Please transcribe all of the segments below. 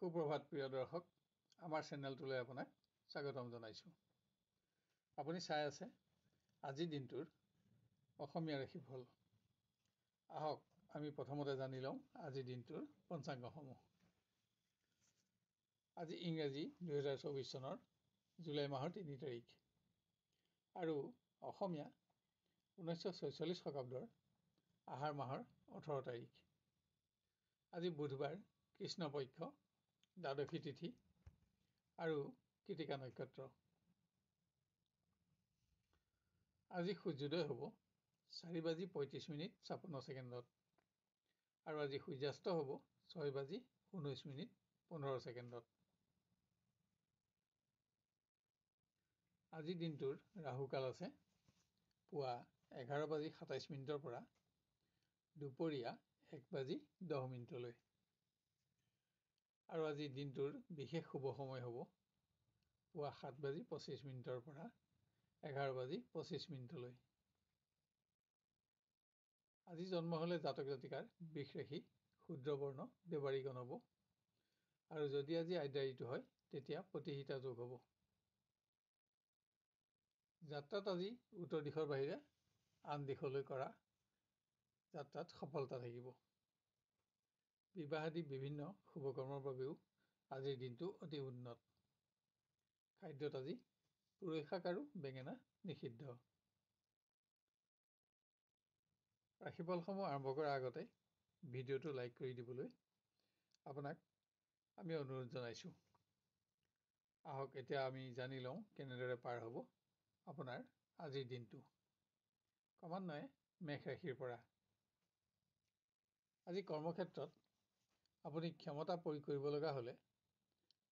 সুপ্ৰভাত প্ৰিয় দৰ্শক, আমাৰ চেনেলটোলৈ আপোনাক স্বাগতম জনাইছোঁ। আপুনি চাই আছে আজিৰ দিনটোৰ অসমীয়া ৰাশিফল। আহক আমি প্ৰথমতে জানি লওঁ আজিৰ দিনটোৰ পঞ্চাংগসমূহ। আজি ইংৰাজী 2024 চনৰ জুলাই মাহৰ 3 তাৰিখ আৰু অসমীয়া 1946 শকাব্দৰ আহাৰ মাহৰ 18 তাৰিখ। আজি বুধবাৰ, কৃষ্ণপক্ষ, দ্বাদশী তিথি আৰু কৃতিকা নক্ষত্ৰ। আজি সূৰ্যোদয় হ'ব 4:35:56 আৰু আজি সূৰ্যাস্ত হ'ব 6:19:15। আজিৰ দিনটোৰ ৰাহুকাল আছে পুৱা 11:27 পৰা দুপৰীয়া 1:10 আৰু আজিৰ দিনটোৰ বিশেষ শুভ সময় হ'ব পুৱা 7:25 পৰা 11:25। আজি জন্ম হ'লে জাতক জাতিকাৰ বৃষ ৰাশি, ক্ষুদ্ৰ বৰ্ণ, দেৱাৰীগণ হ'ব আৰু যদি আজি আদ্যায়িটো হয় তেতিয়া প্ৰতিহিতা যোগ হ'ব। যাত্ৰাত আজি উত্তৰ দিশৰ বাহিৰে আন দিশলৈ কৰা যাত্ৰাত সফলতা থাকিব। বিবাহ আদি বিভিন্ন শুভকৰ্মৰ বাবেও আজিৰ দিনটো অতি উন্নত। খাদ্যত আজি পুৰৈ শাক আৰু বেঙেনা নিষিদ্ধ। ৰাশিফলসমূহ আৰম্ভ কৰাৰ আগতে ভিডিঅ'টো লাইক কৰি দিবলৈ আপোনাক আমি অনুৰোধ জনাইছোঁ। আহক এতিয়া আমি জানি লওঁ কেনেদৰে পাৰ হ'ব আপোনাৰ আজিৰ দিনটো। ক্ৰমান্বয়ে মেষ ৰাশিৰ পৰা। আজি কৰ্মক্ষেত্ৰত আপুনি ক্ষমতা প্ৰয়োগ কৰিব লগা হ'লে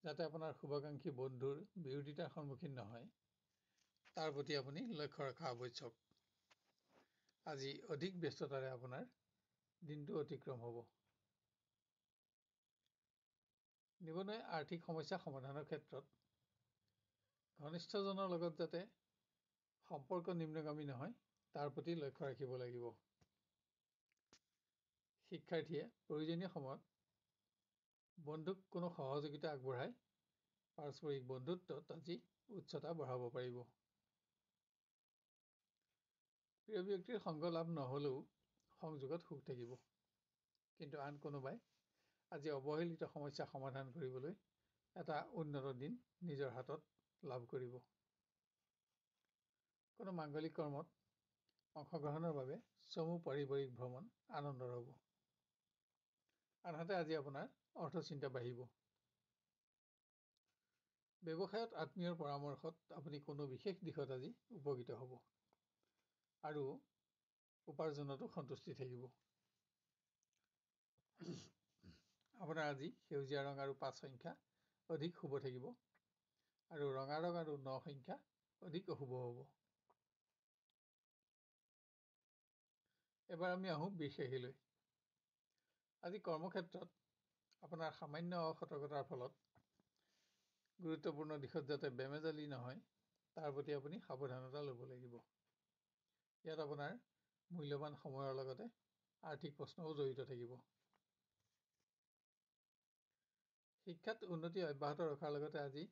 যাতে আপোনাৰ শুভাকাংক্ষী বন্ধুৰ বিৰোধিতাৰ সন্মুখীন নহয় তাৰ প্ৰতি আপুনি লক্ষ্য ৰখা আৱশ্যক। আজি অধিক ব্যস্ততাৰে আপোনাৰ দিনটো অতিক্ৰম হ'ব। নিবনুৱাই আৰ্থিক সমস্যা সমাধানৰ ক্ষেত্ৰত ঘনিষ্ঠজনৰ লগত যাতে সম্পৰ্ক নিম্নগামী নহয় তাৰ প্ৰতি লক্ষ্য ৰাখিব লাগিব। শিক্ষাৰ্থীয়ে প্ৰয়োজনীয় সময়ত বন্ধুক কোনো সহযোগিতা আগবঢ়াই পাৰস্পৰিক বন্ধুত্বত আজি উচ্চতা বঢ়াব পাৰিব। প্ৰিয় ব্যক্তিৰ সংগ লাভ নহ'লেও সংযোগত সুখ থাকিব, কিন্তু আন কোনোবাই আজি অৱহেলিত সমস্যা সমাধান কৰিবলৈ এটা উন্নত দিন নিজৰ হাতত লাভ কৰিব। কোনো মাংগলিক কৰ্মত অংশগ্ৰহণৰ বাবে চমু পাৰিবাৰিক ভ্ৰমণ আনন্দৰ হ'ব। আনহাতে আজি আপোনাৰ অৰ্থচিন্তা বাঢ়িব। ব্যৱসায়ত আত্মীয়ৰ পৰামৰ্শত আপুনি কোনো বিশেষ দিশত আজি উপকৃত হ'ব আৰু উপাৰ্জনতো সন্তুষ্টি থাকিব। আপোনাৰ আজি সেউজীয়া ৰং আৰু 5 সংখ্যা অধিক শুভ থাকিব আৰু ৰঙা ৰং আৰু 9 সংখ্যা অধিক অশুভ হ'ব। এবাৰ আমি আহোঁ বৃষ ৰাশিলৈ। আজি কৰ্মক্ষেত্ৰত আপোনাৰ সামান্য অসতৰ্কতাৰ ফলত গুৰুত্বপূৰ্ণ দিশত যাতে বেমেজালি নহয় তাৰ প্ৰতি আপুনি সাৱধানতা ল'ব লাগিব। ইয়াত আপোনাৰ মূল্যৱান সময়ৰ লগতে আৰ্থিক প্ৰশ্নও জড়িত থাকিব। শিক্ষাত উন্নতি অব্যাহত ৰখাৰ লগতে আজি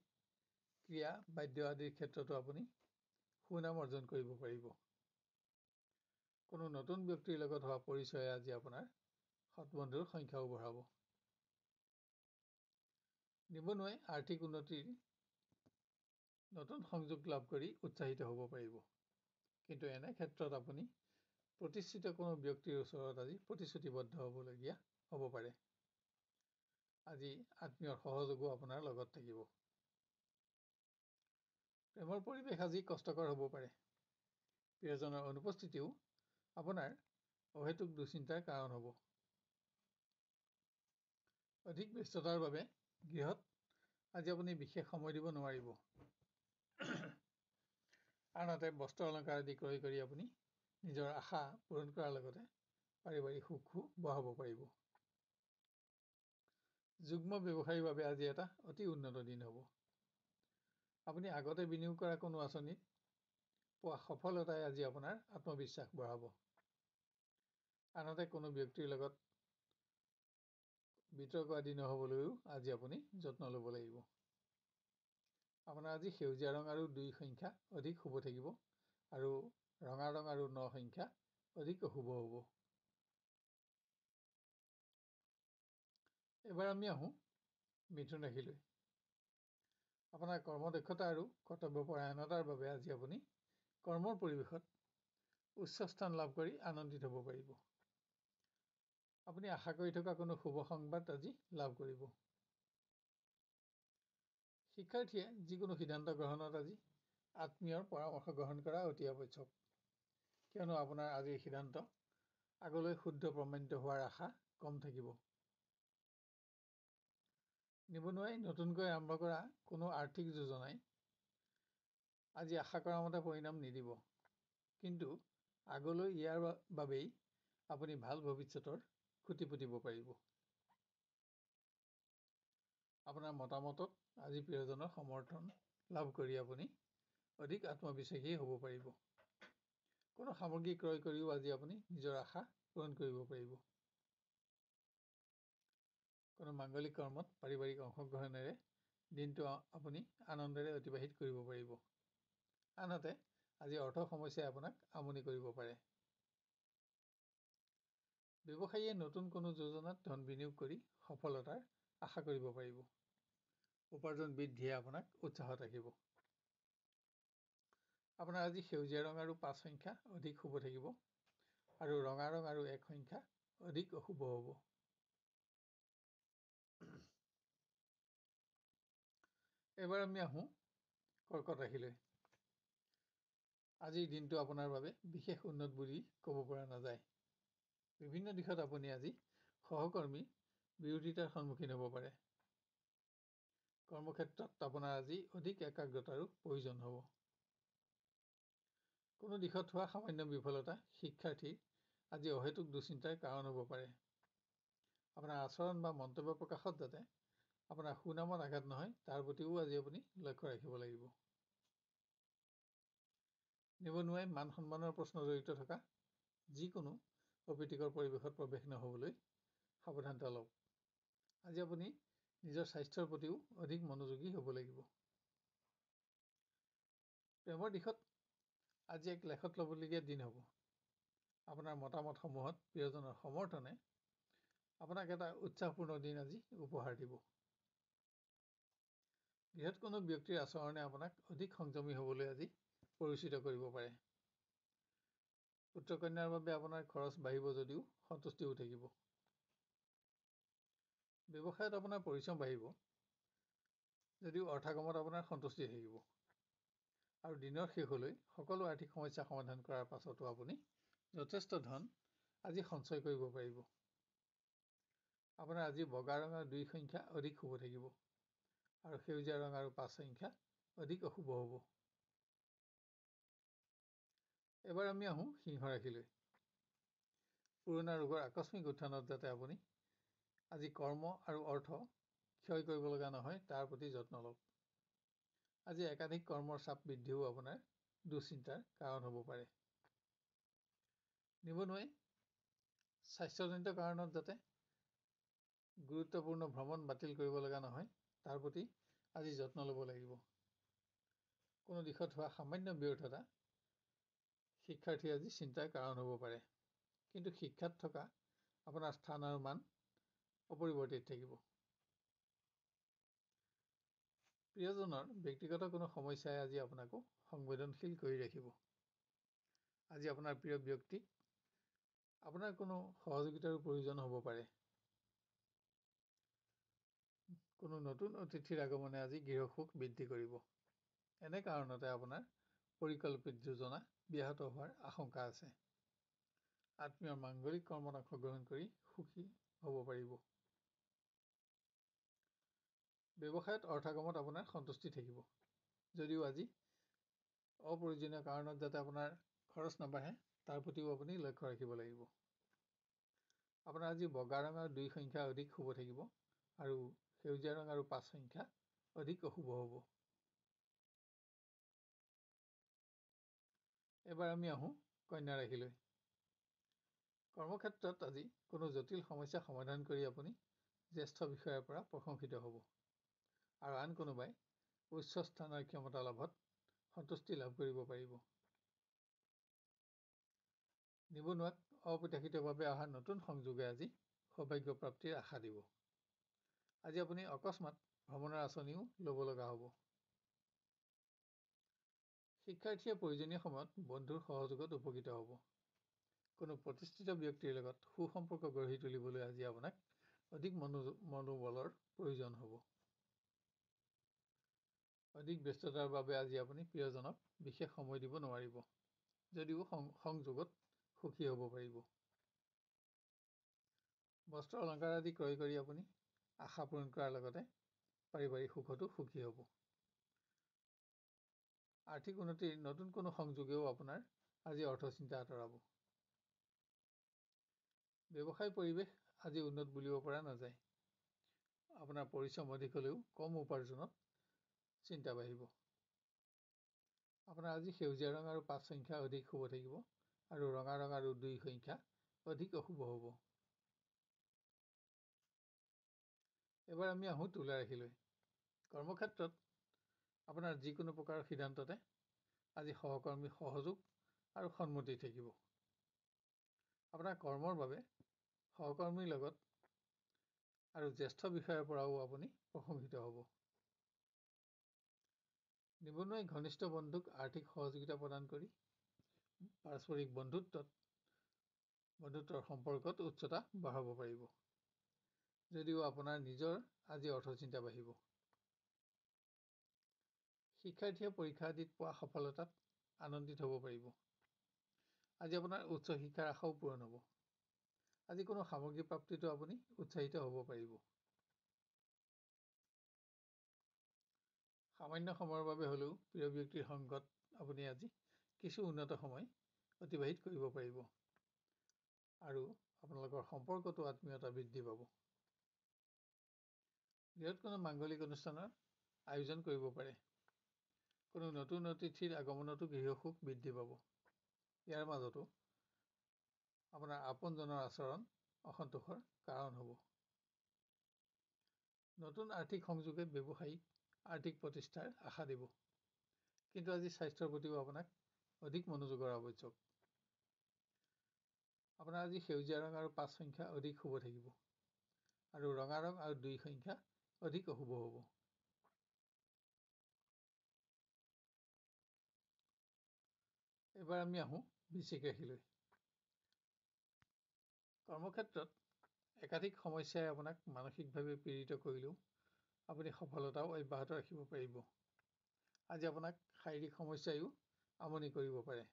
ক্ৰীড়া, বাদ্য আদিৰ ক্ষেত্ৰতো আপুনি সুনাম অৰ্জন কৰিব পাৰিব। কোনো নতুন ব্যক্তিৰ লগত হোৱা পৰিচয়ে আজি আপোনাৰ সৎবন্ধুৰ সংখ্যাও বঢ়াব। নিবনুৱাই আৰ্থিক উন্নতিৰ নতুন সংযোগ লাভ কৰি উৎসাহিত হ'ব পাৰিব, কিন্তু এনে ক্ষেত্ৰত আপুনি প্ৰতিষ্ঠিত কোনো ব্যক্তিৰ ওচৰত আজি প্ৰতিশ্ৰুতিবদ্ধ হ'বলগীয়া হ'ব পাৰে। আজি আত্মীয়ৰ সহযোগো আপোনাৰ লগত থাকিব। প্ৰেমৰ পৰিৱেশ আজি কষ্টকৰ হ'ব পাৰে। প্ৰিয়জনৰ অনুপস্থিতিও আপোনাৰ অহেতুক দুশ্চিন্তাৰ কাৰণ হ'ব। অধিক ব্যস্ততাৰ বাবে গৃহত আজি আপুনি বিশেষ সময় দিব নোৱাৰিব। আনহাতে বস্ত্ৰ অলংকাৰ আদি ক্ৰয় কৰি আপুনি নিজৰ আশা পূৰণ কৰাৰ লগতে পাৰিবাৰিক সুখো বঢ়াব পাৰিব। যুগ্ম ব্যৱসায়ীৰ বাবে আজি এটা অতি উন্নত দিন হ'ব। আপুনি আগতে বিনিয়োগ কৰা কোনো আঁচনিত পোৱা সফলতাই আজি আপোনাৰ আত্মবিশ্বাস বঢ়াব। আনহাতে কোনো ব্যক্তিৰ লগত বিতৰ্ক আদি নহ'বলৈও আজি আপুনি যত্ন ল'ব লাগিব। আপোনাৰ আজি সেউজীয়া ৰং আৰু 2 সংখ্যা অধিক শুভ থাকিব আৰু ৰঙা ৰং আৰু 9 সংখ্যা অধিক অশুভ হ'ব। এবাৰ আমি আহোঁ মিথুন ৰাশিলৈ। আপোনাৰ কৰ্মদক্ষতা আৰু কৰ্তব্যপৰায়ণতাৰ বাবে আজি আপুনি কৰ্মৰ পৰিৱেশত উচ্চ স্থান লাভ কৰি আনন্দিত হ'ব পাৰিব। আপুনি আশা কৰি থকা কোনো শুভ সংবাদ আজি লাভ কৰিব। শিক্ষাৰ্থীয়ে যিকোনো সিদ্ধান্ত গ্ৰহণত আজি আত্মীয়ৰ পৰামৰ্শ গ্ৰহণ কৰা অতি আৱশ্যক, কিয়নো আপোনাৰ আজিৰ সিদ্ধান্ত আগলৈ শুদ্ধ প্ৰমাণিত হোৱাৰ আশা কম থাকিব। নিবনুৱাই নতুনকৈ আৰম্ভ কৰা কোনো আৰ্থিক যোজনাই আজি আশা কৰা মতে পৰিণাম নিদিব, কিন্তু আগলৈ ইয়াৰ বাবেই আপুনি ভাল ভৱিষ্যতৰ খুঁটি পুতিব পাৰিব। আপোনাৰ মতামতত আজি প্ৰিয়জনৰ সমৰ্থন লাভ কৰি আপুনি অধিক আত্মবিশ্বাসী হ'ব পাৰিব। কোনো সামগ্ৰী ক্ৰয় কৰিও আজি আপুনি নিজৰ আশা পূৰণ কৰিব পাৰিব। কোনো মাংগলিক কৰ্মত পাৰিবাৰিক অংশগ্ৰহণেৰে দিনটো আপুনি আনন্দেৰে অতিবাহিত কৰিব পাৰিব। আনহাতে আজি অৰ্থ সমস্যাই আপোনাক আমনি কৰিব পাৰে। ব্যৱসায়ীয়ে নতুন কোনো যোজনাত ধন বিনিয়োগ কৰি সফলতাৰ আশা কৰিব পাৰিব। উপাৰ্জন বৃদ্ধিয়ে আপোনাক উৎসাহত ৰাখিব। আপোনাৰ আজি সেউজীয়া ৰং আৰু 5 সংখ্যা অধিক শুভ থাকিব আৰু ৰঙা ৰং আৰু 1 সংখ্যা অধিক অশুভ হ'ব। এবাৰ আমি আহোঁ কৰ্কট ৰাশিলৈ। আজিৰ দিনটো আপোনাৰ বাবে বিশেষ উন্নত বুলি ক'ব পৰা নাযায়। বিভিন্ন দিশত আপুনি আজি সহকৰ্মী বিৰোধিতাৰ সন্মুখীন হ'ব পাৰে। কৰ্মক্ষেত্ৰত আপোনাৰ আজি অধিক একাগ্ৰতাৰো প্ৰয়োজন হ'ব। কোনো দিশত হোৱা সামান্য বিফলতা শিক্ষাৰ্থীৰ আজি অহেতুক দুশ্চিন্তাৰ কাৰণ হ'ব পাৰে। আপোনাৰ আচৰণ বা মন্তব্য প্ৰকাশত যাতে আপোনাৰ সুনামত আঘাত নহয়, তাৰ প্ৰতিও আজি আপুনি লক্ষ্য ৰাখিব লাগিব। নিবনুৱাই মান সন্মানৰ প্ৰশ্ন জড়িত থকা যিকোনো অপ্ৰীতিকৰ পৰিৱেশত প্ৰৱেশ নহ'বলৈ সাৱধানতা লওক। আজি আপুনি নিজৰ স্বাস্থ্যৰ প্ৰতিও অধিক মনোযোগী হ'ব লাগিব। প্ৰেমৰ দিশত আজি এক লেখত ল'বলগীয়া দিন হ'ব। আপোনাৰ মতামতসমূহত প্ৰিয়জনৰ সমৰ্থনে আপোনাক এটা উৎসাহপূৰ্ণ দিন আজি উপহাৰ দিব। গৃহত কোনো ব্যক্তিৰ আচৰণে আপোনাক অধিক সংযমী হ'বলৈ আজি পৰিচিত কৰিব পাৰে। পুত্ৰ কন্যাৰ বাবে আপোনাৰ খৰচ বাঢ়িব যদিও সন্তুষ্টিও থাকিব। ব্যৱসায়ত আপোনাৰ পৰিশ্ৰম বাঢ়িব যদিও অৰ্থাগমত আপোনাৰ সন্তুষ্টি থাকিব। আৰু দিনৰ শেষলৈ সকলো আৰ্থিক সমস্যা সমাধান কৰাৰ পাছতো আপুনি যথেষ্ট ধন আজি সঞ্চয় কৰিব পাৰিব। আপোনাৰ আজি বগা ৰঙৰ 2 সংখ্যা অধিক শুভ থাকিব আৰু সেউজীয়া ৰং আৰু 5 সংখ্যা অধিক অশুভ হ'ব। এবাৰ আমি আহোঁ সিংহ ৰাশিলৈ। পুৰণা ৰোগৰ আকস্মিক উত্থানত যাতে আপুনি আজি কৰ্ম আৰু অৰ্থ ক্ষয় কৰিব লগা নহয়, তাৰ প্ৰতি যত্ন লওক। আজি একাধিক কৰ্মৰ চাপ বৃদ্ধিও আপোনাৰ দুশ্চিন্তাৰ কাৰণ হ'ব পাৰে। নিবনুৱাই স্বাস্থ্যজনিত কাৰণত যাতে গুৰুত্বপূৰ্ণ ভ্ৰমণ বাতিল কৰিব লগা নহয়, তাৰ প্ৰতি আজি যত্ন ল'ব লাগিব। কোনো দিশত হোৱা সামান্য ব্যৰ্থতা শিক্ষাৰ্থীৰ আজি চিন্তাৰ কাৰণ হ'ব পাৰে, কিন্তু শিক্ষাত থকা আপোনাৰ স্থান আৰু মান অপৰিৱৰ্তিত থাকিব। প্ৰিয়জনৰ ব্যক্তিগত কোনো সমস্যাই আজি আপোনাকো সংবেদনশীল কৰি ৰাখিব। আজি আপোনাৰ প্ৰিয় ব্যক্তিক আপোনাৰ কোনো সহযোগিতাৰো প্ৰয়োজন হ'ব পাৰে। কোনো নতুন অতিথিৰ আগমনে আজি গৃহসুখ বৃদ্ধি কৰিব। এনে কাৰণতে আপোনাৰ পৰিকল্পিত যোজনা ব্যাহত হোৱাৰ আশংকা আছে। আত্মীয়ৰ মাংগলিক কৰ্মত অংশগ্ৰহণ কৰি সুখী হ'ব পাৰিব। ব্যৱসায়ত অৰ্থাগমত আপোনাৰ সন্তুষ্টি থাকিব যদিও আজি অপ্ৰয়োজনীয় কাৰণত যাতে আপোনাৰ খৰচ নাবাঢ়ে, তাৰ প্ৰতিও আপুনি লক্ষ্য ৰাখিব লাগিব। আপোনাৰ আজি বগা ৰঙৰ 2 সংখ্যা অধিক শুভ থাকিব আৰু সেউজীয়া ৰং আৰু 5 সংখ্যা অধিক অশুভ হ'ব। এবাৰ আমি আহোঁ কন্যা ৰাশিলৈ। কৰ্মক্ষেত্ৰত আজি কোনো জটিল সমস্যা সমাধান কৰি আপুনি জ্যেষ্ঠ বিষয়াৰ পৰা প্ৰশংসিত হ'ব আৰু আন কোনোবাই উচ্চ স্থানৰ ক্ষমতা লাভত সন্তুষ্টি লাভ কৰিব পাৰিব। নিবনুৱাক অপ্ৰত্যাশিতভাৱে অহা নতুন সংযোগে আজি সৌভাগ্য প্ৰাপ্তিৰ আশা দিব। আজি আপুনি অকস্মাত ভ্ৰমণৰ আঁচনিও ল'ব লগা হ'ব। শিক্ষাৰ্থীয়ে প্ৰয়োজনীয় সময়ত বন্ধুৰ সহযোগত উপকৃত হ'ব। কোনো প্ৰতিষ্ঠিত ব্যক্তিৰ লগত সুসম্পৰ্ক গঢ়ি তুলিবলৈ আজি আপোনাক অধিক মনোবলৰ প্ৰয়োজন হ'ব। অধিক ব্যস্ততাৰ বাবে আজি আপুনি প্ৰিয়জনক বিশেষ সময় দিব নোৱাৰিব, যদিও সংযোগত সুখী হ'ব পাৰিব। বস্ত্ৰ অলংকাৰ আদি ক্ৰয় কৰি আপুনি আশা পূৰণ কৰাৰ লগতে পাৰিবাৰিক সুখতো সুখী হ'ব। আৰ্থিক উন্নতিৰ নতুন কোনো সংযোগেও আপোনাৰ আজি অৰ্থচিন্তা আঁতৰাব। ব্যৱসায় পৰিৱেশ আজি উন্নত বুলিব পৰা নাযায়। আপোনাৰ পৰিশ্ৰম অধিক হ'লেও কম উপাৰ্জনত চিন্তা বাঢ়িব। আপোনাৰ আজি সেউজীয়া ৰং আৰু 5 সংখ্যা অধিক শুভ থাকিব আৰু ৰঙা ৰং আৰু 2 সংখ্যা অধিক অশুভ হ'ব। এবাৰ আমি আহোঁ তুলা ৰাশিলৈ। কৰ্মক্ষেত্ৰত আপোনাৰ যিকোনো প্ৰকাৰৰ সিদ্ধান্ততে আজি সহকৰ্মীৰ সহযোগ আৰু সন্মতি থাকিব। আপোনাৰ কৰ্মৰ বাবে সহকৰ্মীৰ লগত আৰু জ্যেষ্ঠ বিষয়াৰ পৰাও আপুনি প্ৰশংসিত হ'ব। নিবনুৱাই ঘনিষ্ঠ বন্ধুক আৰ্থিক সহযোগিতা প্ৰদান কৰি পাৰস্পৰিক বন্ধুত্বৰ সম্পৰ্কত উচ্চতা বঢ়াব পাৰিব, যদিও আপোনাৰ নিজৰ আজি অৰ্থচিন্তা বাঢ়িব। শিক্ষাৰ্থীয়ে পৰীক্ষা আদিত পোৱা সফলতাত আনন্দিত হ'ব পাৰিব। আজি আপোনাৰ উচ্চ শিক্ষাৰ আশাও পূৰণ হ'ব। আজি কোনো সামগ্ৰী প্ৰাপ্তিতো আপুনি উৎসাহিত হ'ব পাৰিব। সামান্য সময়ৰ বাবে হ'লেও প্ৰিয় ব্যক্তিৰ সংগত আপুনি আজি কিছু উন্নত সময় অতিবাহিত কৰিব পাৰিব আৰু আপোনালোকৰ সম্পৰ্কতো আত্মীয়তা বৃদ্ধি পাব। গৃহত কোনো মাংগলিক অনুষ্ঠানৰ আয়োজন কৰিব পাৰে। কোনো নতুন অতিথিৰ আগমনতো গৃহসুখ বৃদ্ধি পাব। ইয়াৰ মাজতো আপোনাৰ আপোনজনৰ আচৰণ অসন্তোষৰ কাৰণ হ'ব। নতুন আৰ্থিক সংযোগে ব্যৱসায়িক আৰ্থিক প্ৰতিষ্ঠাৰ আশা দিব, কিন্তু আজি স্বাস্থ্যৰ প্ৰতিও আপোনাক অধিক মনোযোগৰ আৱশ্যক। আপোনাৰ আজি সেউজীয়া ৰং আৰু 5 সংখ্যা অধিক শুভ থাকিব আৰু ৰঙা ৰং আৰু 2 সংখ্যা অধিক অশুভ হ'ব। এবাৰ আমি আহোঁ বৃশ্চিক ৰাশিলৈ। কৰ্মক্ষেত্ৰত একাধিক সমস্যাই আপোনাক মানসিকভাৱে পীড়িত কৰিলেও আপুনি সফলতাও অব্যাহত ৰাখিব পাৰিব। আজি আপোনাক শাৰীৰিক সমস্যায়ো আমনি কৰিব পাৰে।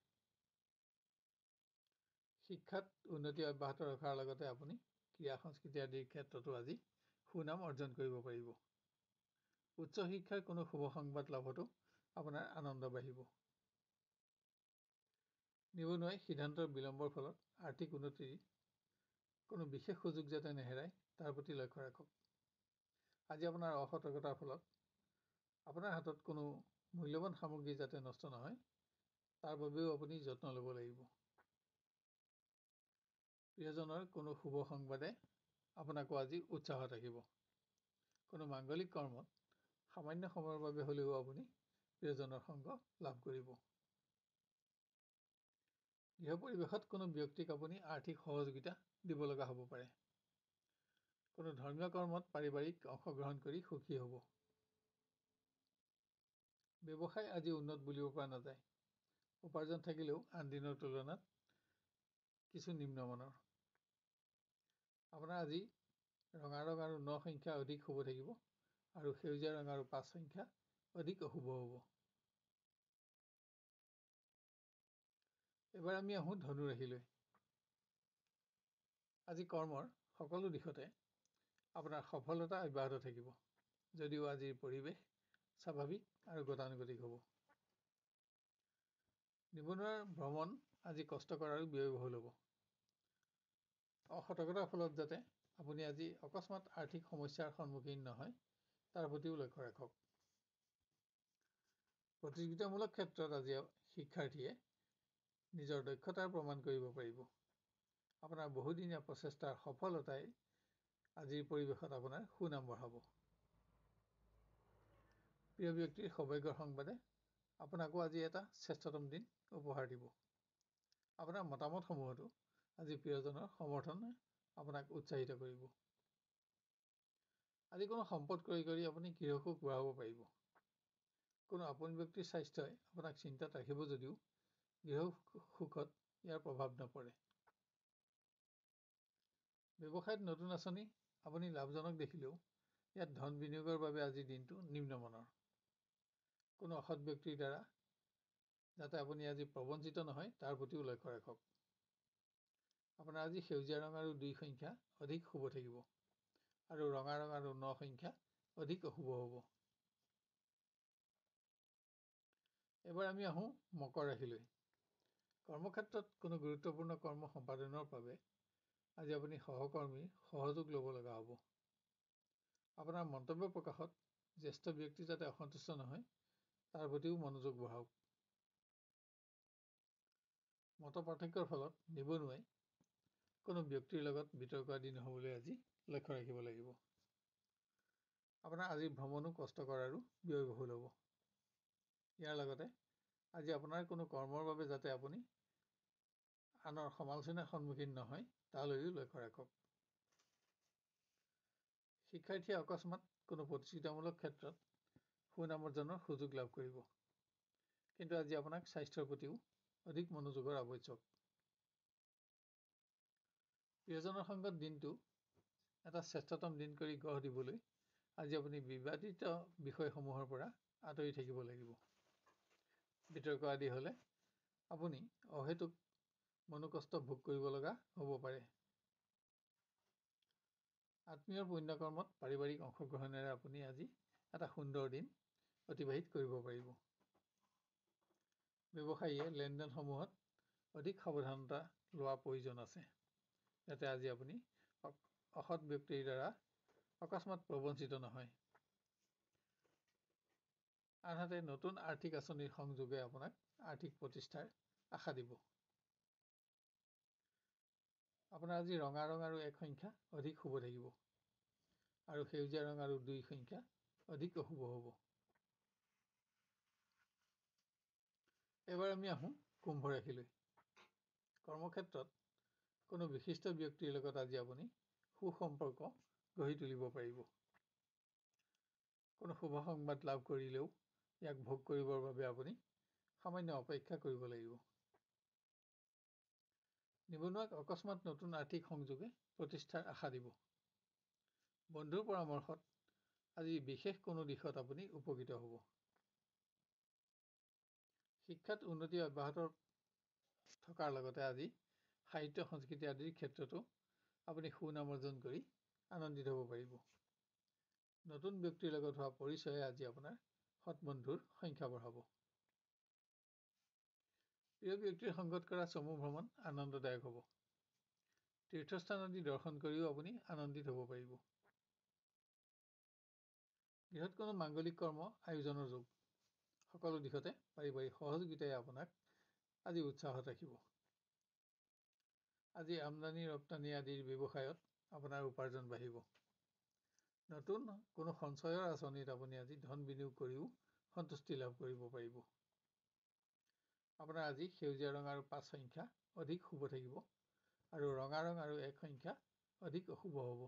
শিক্ষাত উন্নতি অব্যাহত ৰখাৰ লগতে আপুনি ক্ৰীড়া সংস্কৃতি আদিৰ ক্ষেত্ৰতো আজি সুনাম অৰ্জন কৰিব পাৰিব। উচ্চ শিক্ষাৰ কোনো শুভ সংবাদ লাভতো আপোনাৰ আনন্দ বাঢ়িব। নিবনুৱাই সিদ্ধান্তৰ বিলম্বৰ ফলত আৰ্থিক উন্নতিৰ কোনো বিশেষ সুযোগ যাতে নেহেৰায় তাৰ প্ৰতি লক্ষ্য ৰাখক। আজি আপোনাৰ অসতৰ্কতাৰ ফলত আপোনাৰ হাতত কোনো মূল্যৱান সামগ্ৰী যাতে নষ্ট নহয় তাৰ বাবেও আপুনি যত্ন ল'ব লাগিব। প্ৰিয়জনৰ কোনো শুভ সংবাদে আপোনাকো আজি উৎসাহত ৰাখিব। কোনো মাংগলিক কৰ্মত সামান্য সময়ৰ বাবে হ'লেও আপুনি প্ৰিয়জনৰ সংগ লাভ কৰিব। গৃহ পৰিৱেশত কোনো ব্যক্তিক আপুনি আৰ্থিক সহযোগিতা দিব লগা হ'ব পাৰে। কোনো ধৰ্মীয় কৰ্মত পাৰিবাৰিক অংশগ্ৰহণ কৰি সুখী হ'ব। ব্যৱসায় আজি উন্নত বুলিব পৰা নাযায়। উপাৰ্জন থাকিলেও আন দিনৰ তুলনাত কিছু নিম্নমানৰ। আপোনাৰ আজি ৰঙা ৰং আৰু 9 সংখ্যা অধিক শুভ থাকিব আৰু সেউজীয়া ৰং আৰু 5 সংখ্যা অধিক অশুভ হ'ব। এবাৰ আমি আহোঁ ধনু ৰাশিলৈ। আজি কৰ্মৰ সকলো দিশতে আপোনাৰ সফলতা অব্যাহত থাকিব, যদিও আজিৰ পৰিৱেশ স্বাভাৱিক আৰু গতানুগতিক হ'ব। নিবনুৱাৰ ভ্ৰমণ আজি কষ্টকৰ আৰু ব্যয়বহুল হ'ব। অসতৰ্কতাৰ ফলত যাতে আপুনি আজি অকস্মাত আৰ্থিক সমস্যাৰ সন্মুখীন নহয় তাৰ প্ৰতিও লক্ষ্য ৰাখক। প্ৰতিযোগিতামূলক ক্ষেত্ৰত আজি শিক্ষাৰ্থীয়ে নিজৰ দক্ষতাৰ প্ৰমাণ কৰিব পাৰিব। আপোনাৰ বহুদিনীয়া প্ৰচেষ্টাৰ সফলতাই আজিৰ পৰিৱেশত আপোনাৰ সুনাম বঢ়াব। প্ৰিয় ব্যক্তিৰ সৌভাগ্যৰ সংবাদে আপোনাকো আজি এটা শ্ৰেষ্ঠতম দিন উপহাৰ দিব। আপোনাৰ মতামতসমূহতো আজি প্ৰিয়জনৰ সমৰ্থনে আপোনাক উৎসাহিত কৰিব। আজি কোনো সম্পদ ক্ৰয় কৰি আপুনি গৃহসুখ বঢ়াব পাৰিব। কোনো আপোন ব্যক্তিৰ স্বাস্থ্যই আপোনাক চিন্তাত ৰাখিব যদিও গৃহসুখত ইয়াৰ প্ৰভাৱ নপৰে। ব্যৱসায়ত নতুন আঁচনি আপুনি লাভজনক দেখিলেও ইয়াত ধন বিনিয়োগৰ বাবে আজিৰ দিনটো নিম্নমানৰ। কোনো অসৎ ব্যক্তিৰ দ্বাৰা যাতে আপুনি আজি প্ৰবঞ্চিত নহয় তাৰ প্ৰতিও লক্ষ্য ৰাখক। আপোনাৰ আজি সেউজীয়া ৰং আৰু 2 সংখ্যা অধিক শুভ থাকিব আৰু ৰঙা ৰং আৰু 9 সংখ্যা অধিক অশুভ হ'ব। এবাৰ আমি আহোঁ মকৰ ৰাশিলৈ। কৰ্মক্ষেত্ৰত কোনো গুৰুত্বপূৰ্ণ কৰ্ম সম্পাদনৰ বাবে আজি আপুনি সহকৰ্মীৰ সহযোগ ল'ব লগা হ'ব। আপোনাৰ মন্তব্য প্ৰকাশত জ্যেষ্ঠ ব্যক্তি যাতে অসন্তুষ্ট নহয় তাৰ প্ৰতিও মনোযোগ বঢ়াওক। মত পাৰ্থক্যৰ ফলত নিবনুৱাই কোনো ব্যক্তিৰ লগত বিতৰ্ক আদি নহ'বলৈ আজি লক্ষ্য ৰাখিব লাগিব। আপোনাৰ আজি ভ্ৰমণো কষ্টকৰ আৰু ব্যয়বহুল হ'ব। ইয়াৰ লগতে আজি আপোনাৰ কোনো কৰ্মৰ বাবে যাতে আপুনি আনৰ সমালোচনাৰ সন্মুখীন নহয় তালৈও লক্ষ্য ৰাখক। শিক্ষাৰ্থীয়ে অকস্মাত কোনো প্ৰতিযোগিতামূলক ক্ষেত্ৰত সুনামৰ্জনৰ সুযোগ লাভ কৰিব। কিন্তু আজি আপোনাক স্বাস্থ্যৰ প্ৰতিও অধিক মনোযোগৰ আৱশ্যক। প্ৰিয়জনৰ সংগত দিনটো এটা শ্ৰেষ্ঠতম দিন কৰি গঢ় দিবলৈ আজি আপুনি বিবাদিত বিষয়সমূহৰ পৰা আঁতৰি থাকিব লাগিব। বিতৰ্ক আদি হ'লে আপুনি অহেতুক মনোকষ্ট ভোগ কৰিব লগা হ'ব পাৰে। আত্মীয়ৰ পুণ্যকৰ্মত পাৰিবাৰিক অংশগ্ৰহণেৰে আপুনি আজি এটা সুন্দৰ দিন অতিবাহিত কৰিব পাৰিব। ব্যৱসায়ীয়ে লেনদেনসমূহত অধিক সাৱধানতা লোৱা প্ৰয়োজন আছে, যাতে আজি আপুনি অসৎ ব্যক্তিৰ দ্বাৰা অকস্মাত প্ৰবঞ্চিত নহয়। আনহাতে নতুন আৰ্থিক আঁচনিৰ সংযোগে আপোনাক আৰ্থিক প্ৰতিষ্ঠাৰ আশা দিব। আপোনাৰ আজি ৰঙা ৰং আৰু 1 সংখ্যা অধিক শুভ থাকিব আৰু সেউজীয়া ৰং আৰু 2 সংখ্যা অধিক অশুভ হ'ব। এবাৰ আমি আহোঁ কুম্ভ ৰাশিলৈ। কৰ্মক্ষেত্ৰত কোনো বিশিষ্ট ব্যক্তিৰ লগত আজি আপুনি সুসম্পৰ্ক গঢ়ি তুলিব পাৰিব। কোনো শুভ সংবাদ লাভ কৰিলেও ইয়াক ভোগ কৰিবৰ বাবে আপুনি সামান্য অপেক্ষা কৰিব লাগিব। নিবনুৱাক অকস্মাত নতুন আৰ্থিক সংযোগে প্ৰতিষ্ঠাৰ আশা দিব। বন্ধুৰ পৰামৰ্শত আজি বিশেষ কোনো দিশত আপুনি উপকৃত হ'ব। শিক্ষাত উন্নতি অব্যাহত থকাৰ লগতে আজি সাহিত্য সংস্কৃতি আদিৰ ক্ষেত্ৰতো আপুনি সুনাম অৰ্জন কৰি আনন্দিত হ'ব পাৰিব। নতুন ব্যক্তিৰ লগত হোৱা পৰিচয়ে আজি আপোনাৰ সৎ বন্ধুৰ সংখ্যা বঢ়াব। প্ৰিয় ব্যক্তিৰ সংগত কৰা চমু ভ্ৰমণ আনন্দদায়ক হ'ব। তীৰ্থস্থান আদি দৰ্শন কৰিও আপুনি আনন্দিত হ'ব পাৰিব। গৃহত কোনো মাংগলিক কৰ্ম আয়োজনৰ যোগ। সকলো দিশতে পাৰিবাৰিক সহযোগিতাই আপোনাক আজি উৎসাহত ৰাখিব। আজি আমদানি ৰপ্তানি আদিৰ ব্যৱসায়ত আপোনাৰ উপাৰ্জন বাঢ়িব। নতুন কোনো সঞ্চয়ৰ আঁচনিত আপুনি আজি ধন বিনিয়োগ কৰিও সন্তুষ্টি লাভ কৰিব পাৰিব। আপোনাৰ আজি সেউজীয়া ৰং আৰু 5 সংখ্যা অধিক শুভ থাকিব আৰু ৰঙা ৰং আৰু 1 সংখ্যা অধিক অশুভ হ'ব।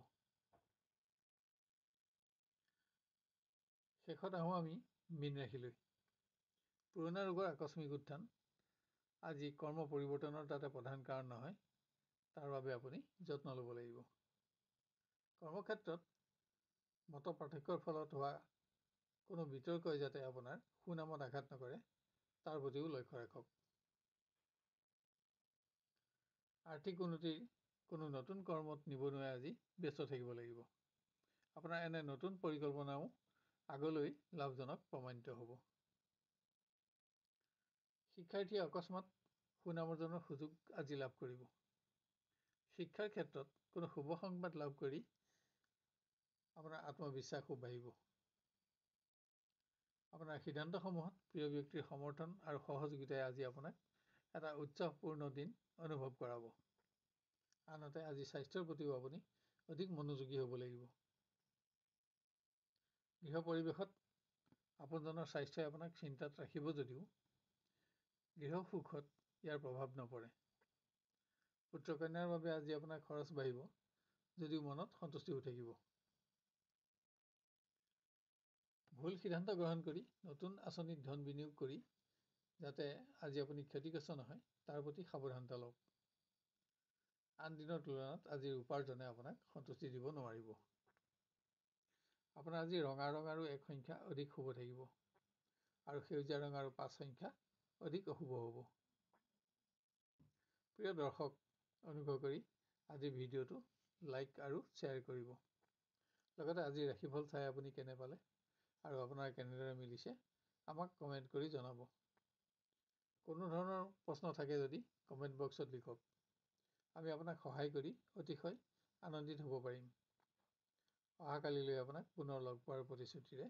শেষত আহোঁ আমি মীন ৰাশিলৈ। পুৰণা ৰোগৰ আকস্মিক উত্থান আজি কৰ্ম পৰিৱৰ্তনৰ তাতে প্ৰধান কাৰণ নহয়, তাৰ বাবে আপুনি যত্ন ল'ব লাগিব। কৰ্মক্ষেত্ৰত মত পাৰ্থক্যৰ ফলত হোৱা কোনো বিতৰ্কই যাতে আপোনাৰ সুনামত আঘাত নকৰে তাৰ প্ৰতিও লক্ষ্য ৰাখক। আৰ্থিক উন্নতিৰ কোনো নতুন কৰ্মত নিবনুৱাই আজি ব্যস্ত থাকিব লাগিব। আপোনাৰ এনে নতুন পৰিকল্পনাও আগলৈ লাভজনক প্ৰমাণিত হ'ব। শিক্ষাৰ্থীয়ে অকস্মাত সুনাম অৰ্জনৰ সুযোগ আজি লাভ কৰিব। শিক্ষাৰ ক্ষেত্ৰত কোনো শুভ সংবাদ লাভ কৰি আপোনাৰ আত্মবিশ্বাসো বাঢ়িব। আপোনাৰ সিদ্ধান্তসমূহত প্ৰিয় ব্যক্তিৰ সমৰ্থন আৰু সহযোগিতাই আজি আপোনাক এটা উৎসাহপূৰ্ণ দিন অনুভৱ কৰাব। আনহাতে আজি স্বাস্থ্যৰ প্ৰতিও আপুনি অধিক মনোযোগী হ'ব লাগিব। গৃহ পৰিৱেশত আপোনজনৰ স্বাস্থ্যই আপোনাক চিন্তাত ৰাখিব যদিও গৃহ সুখত ইয়াৰ প্ৰভাৱ নপৰে। পুত্ৰ কন্যাৰ বাবে আজি আপোনাৰ খৰচ বাঢ়িব যদিও মনত সন্তুষ্টি হৈ থাকিব। ভুল সিদ্ধান্ত গ্ৰহণ কৰি নতুন আঁচনিত ধন বিনিয়োগ কৰি যাতে আজি আপুনি ক্ষতিগ্ৰস্ত নহয় তাৰ প্ৰতি সাৱধানতা লওক। আন দিনৰ তুলনাত আজিৰ উপাৰ্জনে আপোনাক সন্তুষ্টি দিব নোৱাৰিব। আপোনাৰ আজি ৰঙা ৰং আৰু 1 সংখ্যা অধিক শুভ থাকিব আৰু সেউজীয়া ৰং আৰু 5 সংখ্যা অধিক অশুভ হ'ব। প্ৰিয় দৰ্শক, অনুগ্ৰহ কৰি আজিৰ ভিডিঅ'টো লাইক আৰু শ্বেয়াৰ কৰিব। লগতে আজিৰ ৰাশিফল চাই আপুনি কেনে পালে আৰু আপোনাৰ কেনেদৰে মিলিছে আমাক কমেণ্ট কৰি জনাব। কোনো ধৰণৰ প্ৰশ্ন থাকে যদি কমেণ্ট বক্সত লিখক। আমি আপোনাক সহায় কৰি অতিশয় আনন্দিত হ'ব পাৰিম। অহাকালিলৈ আপোনাক পুনৰ লগ পোৱাৰ প্ৰতিশ্ৰুতিৰে